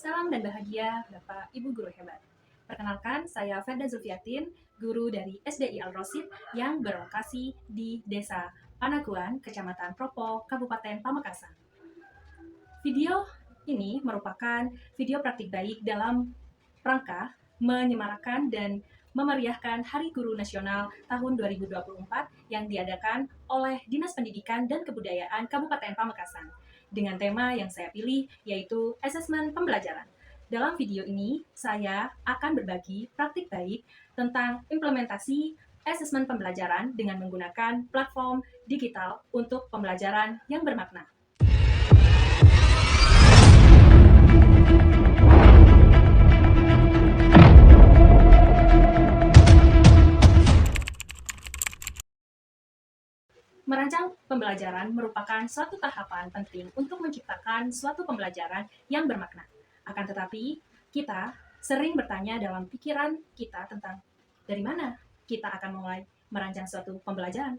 Salam dan bahagia Bapak Ibu Guru hebat. Perkenalkan, saya Ferda Zulfiatin, guru dari SDI Al-Rosyid yang berlokasi di Desa Panaguan, Kecamatan Propo, Kabupaten Pamekasan. Video ini merupakan video praktik baik dalam rangka menyemarakan dan memeriahkan Hari Guru Nasional tahun 2024 yang diadakan oleh Dinas Pendidikan dan Kebudayaan Kabupaten Pamekasan dengan tema yang saya pilih yaitu asesmen pembelajaran. Dalam video ini, saya akan berbagi praktik baik tentang implementasi asesmen pembelajaran dengan menggunakan platform digital untuk pembelajaran yang bermakna. Merancang pembelajaran merupakan suatu tahapan penting untuk menciptakan suatu pembelajaran yang bermakna. Akan tetapi, kita sering bertanya dalam pikiran kita tentang dari mana kita akan mulai merancang suatu pembelajaran.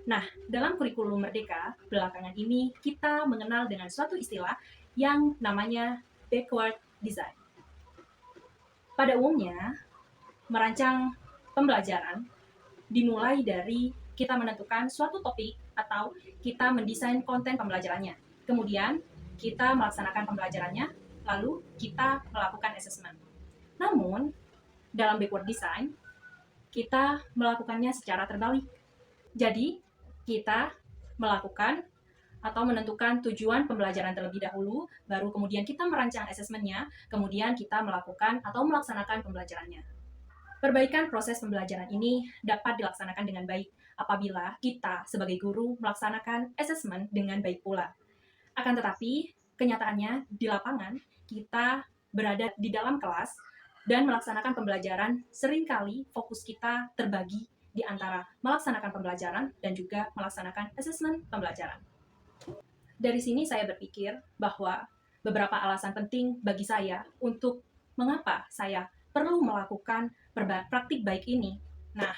Nah, dalam kurikulum Merdeka, belakangan ini kita mengenal dengan suatu istilah yang namanya backward design. Pada umumnya, merancang pembelajaran dimulai dari kita menentukan suatu topik atau kita mendesain konten pembelajarannya. Kemudian, kita melaksanakan pembelajarannya, lalu kita melakukan assessment. Namun, dalam backward design, kita melakukannya secara terbalik. Jadi, kita melakukan atau menentukan tujuan pembelajaran terlebih dahulu, baru kemudian kita merancang assessment-nya, kemudian kita melakukan atau melaksanakan pembelajarannya. Perbaikan proses pembelajaran ini dapat dilaksanakan dengan baik apabila kita sebagai guru melaksanakan assessment dengan baik pula. Akan tetapi, kenyataannya di lapangan kita berada di dalam kelas dan melaksanakan pembelajaran seringkali fokus kita terbagi di antara melaksanakan pembelajaran dan juga melaksanakan assessment pembelajaran. Dari sini saya berpikir bahwa beberapa alasan penting bagi saya untuk mengapa saya perlu melakukan praktik baik ini. Nah,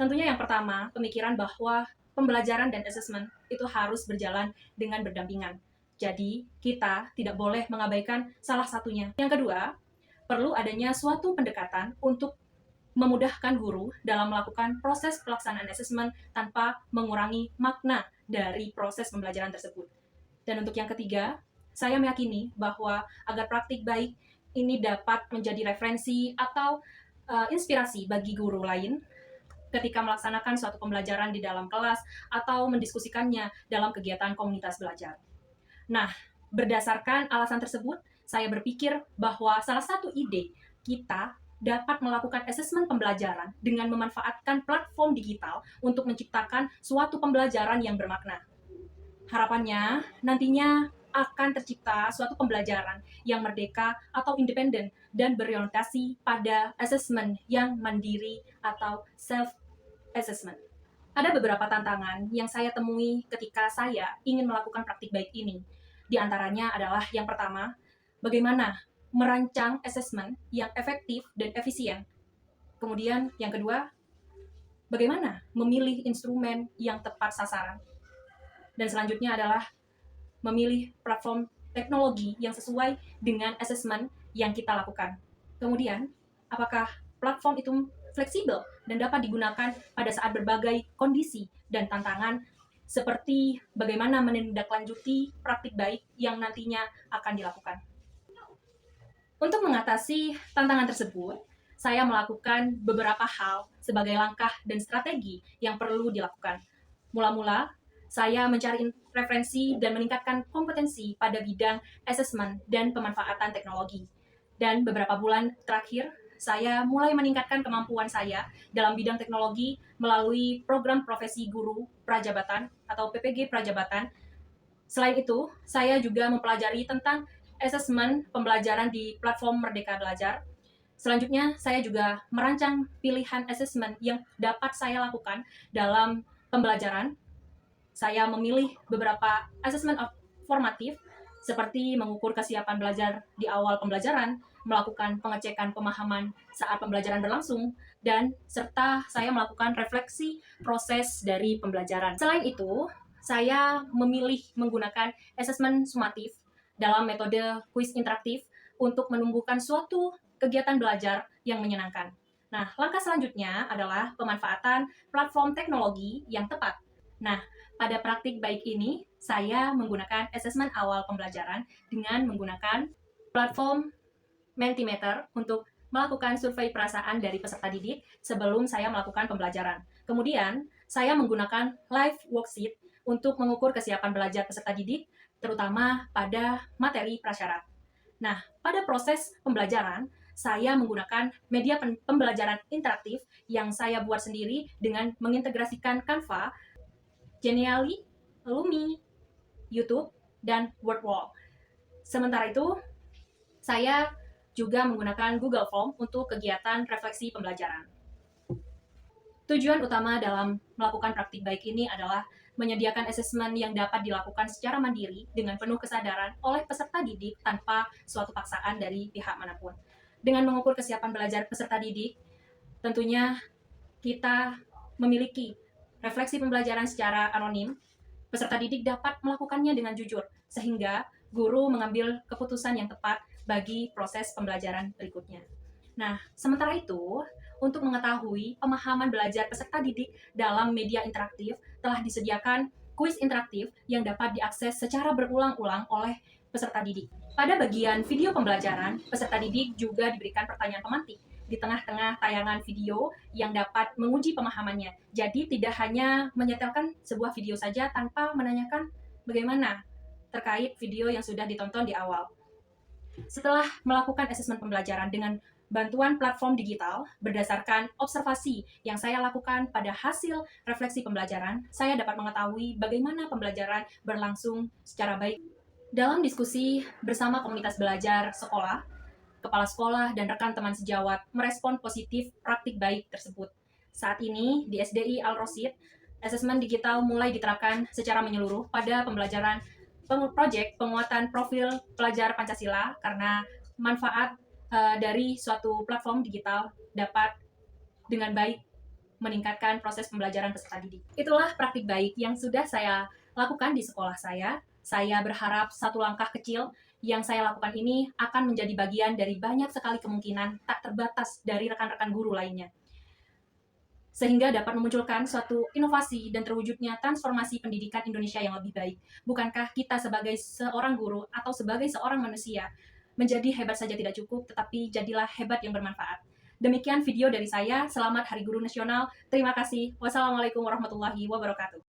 tentunya yang pertama, pemikiran bahwa pembelajaran dan assessment itu harus berjalan dengan berdampingan. Jadi, kita tidak boleh mengabaikan salah satunya. Yang kedua, perlu adanya suatu pendekatan untuk memudahkan guru dalam melakukan proses pelaksanaan assessment tanpa mengurangi makna dari proses pembelajaran tersebut. Dan untuk yang ketiga, saya meyakini bahwa agar praktik baik ini dapat menjadi referensi atau inspirasi bagi guru lain ketika melaksanakan suatu pembelajaran di dalam kelas atau mendiskusikannya dalam kegiatan komunitas belajar. Nah, berdasarkan alasan tersebut, saya berpikir bahwa salah satu ide kita dapat melakukan asesmen pembelajaran dengan memanfaatkan platform digital untuk menciptakan suatu pembelajaran yang bermakna. Harapannya, nantinya akan tercipta suatu pembelajaran yang merdeka atau independen dan berorientasi pada assessment yang mandiri atau self-assessment. Ada beberapa tantangan yang saya temui ketika saya ingin melakukan praktik baik ini. Di antaranya adalah yang pertama, bagaimana merancang assessment yang efektif dan efisien. Kemudian yang kedua, bagaimana memilih instrumen yang tepat sasaran. Dan selanjutnya adalah memilih platform teknologi yang sesuai dengan assessment yang kita lakukan. Kemudian, apakah platform itu fleksibel dan dapat digunakan pada saat berbagai kondisi dan tantangan seperti bagaimana menindaklanjuti praktik baik yang nantinya akan dilakukan. Untuk mengatasi tantangan tersebut, saya melakukan beberapa hal sebagai langkah dan strategi yang perlu dilakukan. Mula-mula, saya mencari referensi dan meningkatkan kompetensi pada bidang assessment dan pemanfaatan teknologi. Dan beberapa bulan terakhir, saya mulai meningkatkan kemampuan saya dalam bidang teknologi melalui program profesi guru prajabatan atau PPG Prajabatan. Selain itu, saya juga mempelajari tentang assessment pembelajaran di platform Merdeka Belajar. Selanjutnya, saya juga merancang pilihan assessment yang dapat saya lakukan dalam pembelajaran. Saya memilih beberapa assessment formatif seperti mengukur kesiapan belajar di awal pembelajaran, melakukan pengecekan pemahaman saat pembelajaran berlangsung, dan serta saya melakukan refleksi proses dari pembelajaran. Selain itu, saya memilih menggunakan assessment sumatif dalam metode kuis interaktif untuk menumbuhkan suatu kegiatan belajar yang menyenangkan. Nah, langkah selanjutnya adalah pemanfaatan platform teknologi yang tepat. Nah, pada praktik baik ini, saya menggunakan asesmen awal pembelajaran dengan menggunakan platform Mentimeter untuk melakukan survei perasaan dari peserta didik sebelum saya melakukan pembelajaran. Kemudian, saya menggunakan live worksheet untuk mengukur kesiapan belajar peserta didik, terutama pada materi prasyarat. Nah, pada proses pembelajaran, saya menggunakan media pembelajaran interaktif yang saya buat sendiri dengan mengintegrasikan Canva, Genially, Lumi, YouTube, dan Wordwall. Sementara itu, saya juga menggunakan Google Form untuk kegiatan refleksi pembelajaran. Tujuan utama dalam melakukan praktik baik ini adalah menyediakan asesmen yang dapat dilakukan secara mandiri dengan penuh kesadaran oleh peserta didik tanpa suatu paksaan dari pihak manapun. Dengan mengukur kesiapan belajar peserta didik, tentunya kita memiliki refleksi pembelajaran secara anonim. Peserta didik dapat melakukannya dengan jujur, sehingga guru mengambil keputusan yang tepat bagi proses pembelajaran berikutnya. Nah, sementara itu, untuk mengetahui pemahaman belajar peserta didik dalam media interaktif, telah disediakan kuis interaktif yang dapat diakses secara berulang-ulang oleh peserta didik. Pada bagian video pembelajaran, peserta didik juga diberikan pertanyaan pemantik di tengah-tengah tayangan video yang dapat menguji pemahamannya. Jadi tidak hanya menyetelkan sebuah video saja tanpa menanyakan bagaimana terkait video yang sudah ditonton di awal. Setelah melakukan asesmen pembelajaran dengan bantuan platform digital, berdasarkan observasi yang saya lakukan pada hasil refleksi pembelajaran, saya dapat mengetahui bagaimana pembelajaran berlangsung secara baik. Dalam diskusi bersama komunitas belajar sekolah, kepala sekolah dan rekan teman sejawat merespon positif praktik baik tersebut. Saat ini, di SDI Al-Rosyid, asesmen digital mulai diterapkan secara menyeluruh pada pembelajaran proyek penguatan profil pelajar Pancasila karena manfaat dari suatu platform digital dapat dengan baik meningkatkan proses pembelajaran peserta didik. Itulah praktik baik yang sudah saya lakukan di sekolah saya. Saya berharap satu langkah kecil yang saya lakukan ini akan menjadi bagian dari banyak sekali kemungkinan tak terbatas dari rekan-rekan guru lainnya, sehingga dapat memunculkan suatu inovasi dan terwujudnya transformasi pendidikan Indonesia yang lebih baik. Bukankah kita sebagai seorang guru atau sebagai seorang manusia menjadi hebat saja tidak cukup, tetapi jadilah hebat yang bermanfaat. Demikian video dari saya. Selamat Hari Guru Nasional. Terima kasih. Wassalamualaikum warahmatullahi wabarakatuh.